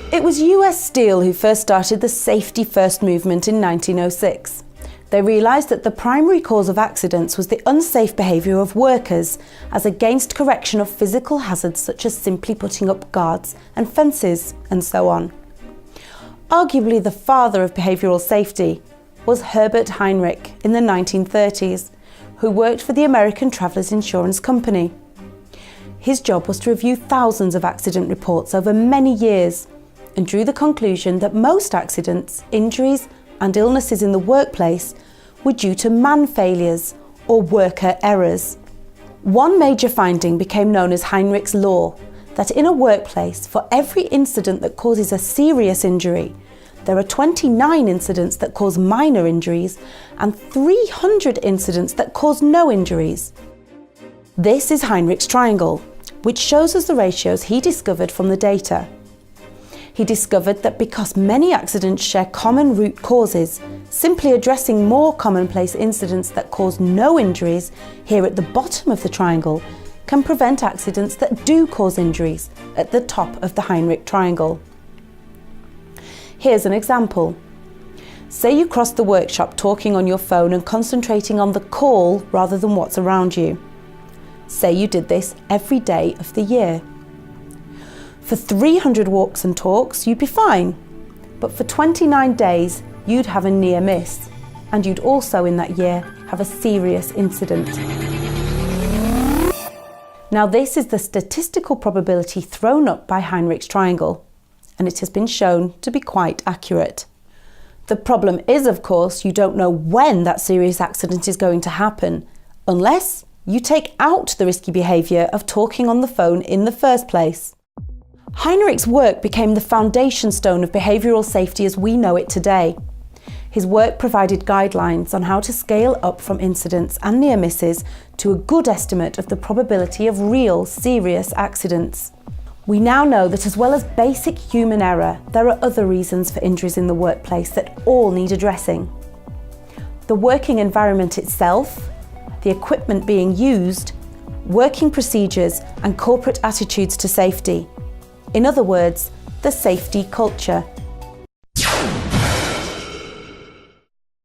It was US Steel who first started the safety first movement in 1906. They realised that the primary cause of accidents was the unsafe behaviour of workers, as against correction of physical hazards such as simply putting up guards and fences and so on. Arguably the father of behavioural safety was Herbert Heinrich in the 1930s, who worked for the American Travellers Insurance Company. His job was to review thousands of accident reports over many years and drew the conclusion that most accidents, injuries and illnesses in the workplace were due to man failures or worker errors. One major finding became known as Heinrich's Law, that in a workplace, for every incident that causes a serious injury, there are 29 incidents that cause minor injuries and 300 incidents that cause no injuries. This is Heinrich's triangle, which shows us the ratios he discovered from the data. He discovered that because many accidents share common root causes, simply addressing more commonplace incidents that cause no injuries here at the bottom of the triangle can prevent accidents that do cause injuries at the top of the Heinrich triangle. Here's an example. Say you cross the workshop talking on your phone and concentrating on the call rather than what's around you. Say you did this every day of the year. For 300 walks and talks, you'd be fine. But for 29 days, you'd have a near miss. And you'd also in that year have a serious incident. Now this is the statistical probability thrown up by Heinrich's triangle, and it has been shown to be quite accurate. The problem is, of course, you don't know when that serious accident is going to happen, unless you take out the risky behaviour of talking on the phone in the first place. Heinrich's work became the foundation stone of behavioural safety as we know it today. His work provided guidelines on how to scale up from incidents and near misses to a good estimate of the probability of real serious accidents. We now know that as well as basic human error, there are other reasons for injuries in the workplace that all need addressing. The working environment itself, the equipment being used, working procedures and corporate attitudes to safety. In other words, the safety culture.